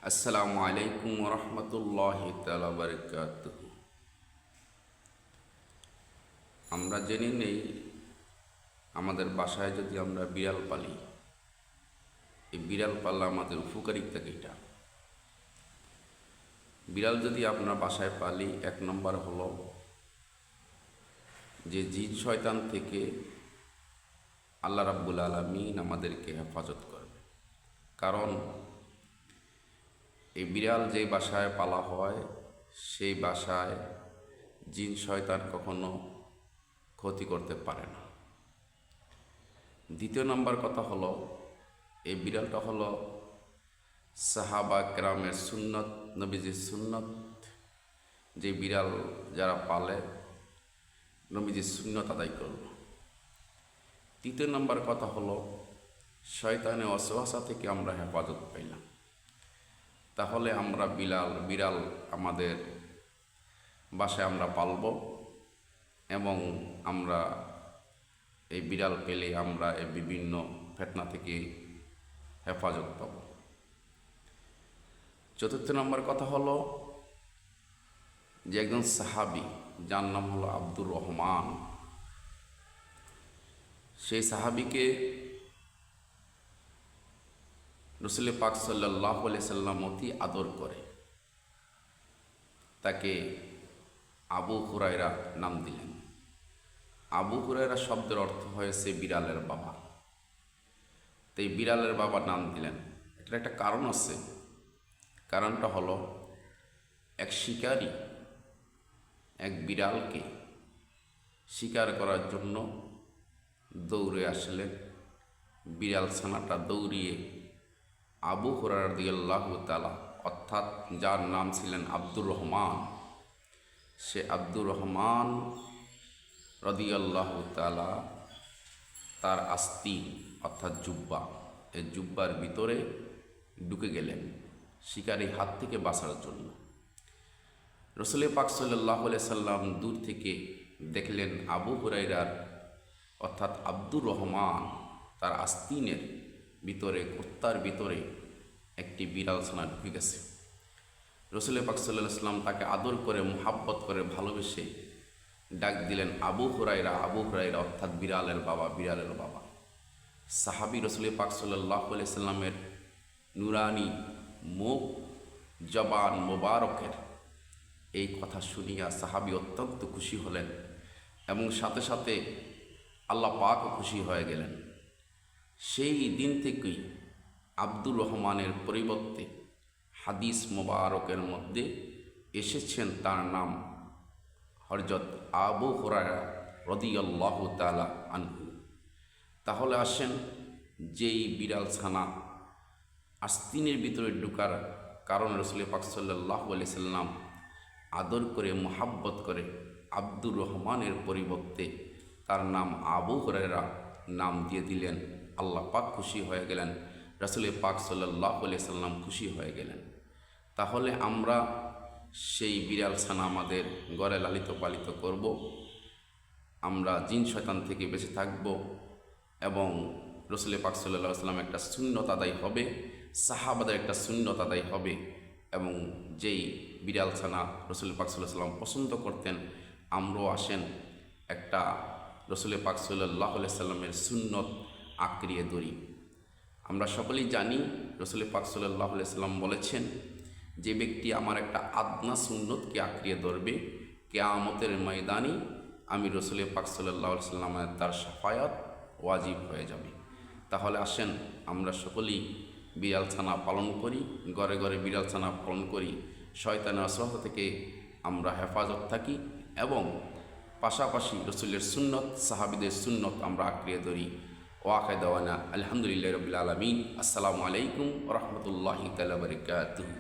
আসসালামু আলাইকুম রহমতুল্লাহি তাআলা বারাকাতুহু। আমরা জেনে নেই, আমাদের বাসায় যদি আমরা বিড়াল পালি, এই বিড়াল পাললে আমাদের উপকারিতা কীটা। বিড়াল যদি আপনার বাসায় পালি, এক নম্বর হলো যে জিন শয়তান থেকে আল্লাহ রাব্বুল আলামিন আমাদেরকে হেফাজত করবে। কারণ এই বিড়াল যেই বাসায় পালা হয়, সেই বাসায় জিন শয়তান কখনো ক্ষতি করতে পারে না। দ্বিতীয় নম্বর কথা হলো, এই বিড়ালটা হলো সাহাবা কেরামের সুন্নত, নবীজির সুন্নত। যে বিড়াল যারা পালে, নবীজির সুন্নত আদায় করল। তৃতীয় নম্বর কথা হলো, শয়তানের ওয়াসওয়াসা থেকে আমরা হেফাজত পাইলাম। তাহলে আমরা বিড়াল আমাদের বাসায় আমরা পালব এবং আমরা এই বিড়াল পেলে আমরা এই বিভিন্ন ফিতনা থেকে হেফাজত পাব। চতুর্থ নম্বর কথা হলো যে একজন সাহাবী, যার নাম হলো আব্দুর রহমান, সেই সাহাবীকে রাসূল পাক সাল্লাল্লাহু আলাইহি সাল্লাম অতি আদর করে। তাকে আবু হুরায়রা নাম দিলেন। আবু হুরায়রা শব্দের অর্থ হয়েছে বিড়ালের বাবা। তো এই বিড়ালের বাবা নাম দিলেন, এটার একটা কারণ আছে। কারণটা হলো, এক শিকারী এক বিড়ালকে শিকার করার জন্য দৌড়ে আসলেন। বিড়াল ছানাটা দৌড়িয়ে আবু হুরায়রা রাদিয়াল্লাহু তাআলা, অর্থাৎ যার নাম ছিলেন আব্দুর রহমান, সে আব্দুর রহমান রাদিয়াল্লাহু তাআলা তার আস্তিন অর্থাৎ জুব্বা, এই জুব্বার ভিতরে ঢুকে গেলেন শিকারী হাত থেকে বাঁচার জন্য। রাসূল পাক সাল্লাল্লাহু আলাইহি সাল্লাম দূর থেকে দেখলেন আবু হুরায়রার অর্থাৎ আব্দুর রহমান তার আস্তিনের ভিতরে, কুত্তার ভিতরে একটি বিড়াল ছানা ঢুকে গেছে। রাসূল পাক সাল্লাল্লাহু আলাইহি সাল্লাম তাকে আদর করে, মুহাব্বত করে, ভালোবেসে ডাক দিলেন আবু হুরায়রা, আবু হুরায়রা, অর্থাৎ বিড়ালের বাবা, বিড়ালের বাবা। সাহাবী রাসূল পাক সাল্লাল্লাহু আলাইহি সাল্লামের নুরানি মুখ, জবান মোবারকের এই কথা শুনিয়া সাহাবী অত্যন্ত খুশি হলেন এবং সাথে সাথে আল্লাহ পাকও খুশি হয়ে গেলেন। সেই দিন থেকেই আব্দুর রহমানের পরিবর্তে হাদিস মোবারকের মধ্যে এসেছেন তার নাম হযরত আবু হুরায়রা রাদিয়াল্লাহু তাআলা আনহু। তাহলে আসেন, যেই বিড়াল ছানা আস্তিনের ভিতরে ঢোকার কারণ রাসূল পাক সাল্লাল্লাহু আলাইহি সাল্লাম আদর করে, মুহাব্বত করে আব্দুর রহমানের পরিবর্তে তার নাম আবু হুরায়রা নাম দিয়ে দিলেন। আল্লাহ পাক খুশি হয়ে গেলেন, রাসূল পাক সাল্লাল্লাহু আলাইহি সাল্লাম খুশি হয়ে গেলেন। তাহলে আমরা সেই বিড়াল ছানা আমাদের ঘরে লালিত পালিত করব, আমরা জিন শয়তান থেকে বেঁচে থাকব এবং রাসূল পাক সাল্লাল্লাহু আলাইহি সাল্লাম একটা সুন্নত আদায় হবে, সাহাবাদের একটা সুন্নত আদায় হবে এবং যেই বিড়াল ছানা রাসূল পাক সাল্লাল্লাহু আলাইহি সাল্লাম পছন্দ করতেন, আমরাও আসেন একটা রাসূল পাক সাল্লাল্লাহু আলাইহি সাল্লামের সুন্নত আঁকড়িয়ে ধরি। আমরা সকলেই জানি রাসূল পাক সাল্লাল্লাহু আলাইহি সাল্লাম বলেছেন, যে ব্যক্তি আমার একটা আদনা সুন্নতকে আঁকড়িয়ে ধরবে, কিয়ামতের ময়দানে আমি রাসূল পাক সাল্লাল্লাহু আলাইহি সাল্লামের তার শাফায়াত ওয়াজিব হয়ে যাবে। তাহলে আসেন আমরা সকলেই বিড়াল ছানা পালন করি, ঘরে ঘরে বিড়াল ছানা পালন করি, শয়তানের ওয়াসওয়াসা থেকে আমরা হেফাজত থাকি এবং পাশাপাশি রাসূলের সুন্নত, সাহাবীদের সুন্নত আমরা আঁকড়িয়ে ধরি। ওয়াখির দাওয়ানা আলহামদুলিল্লাহি রাব্বিল আলামিন। আসসালামু আলাইকুম ওয়া রাহমাতুল্লাহি তাআলা ওয়া বারাকাতুহু।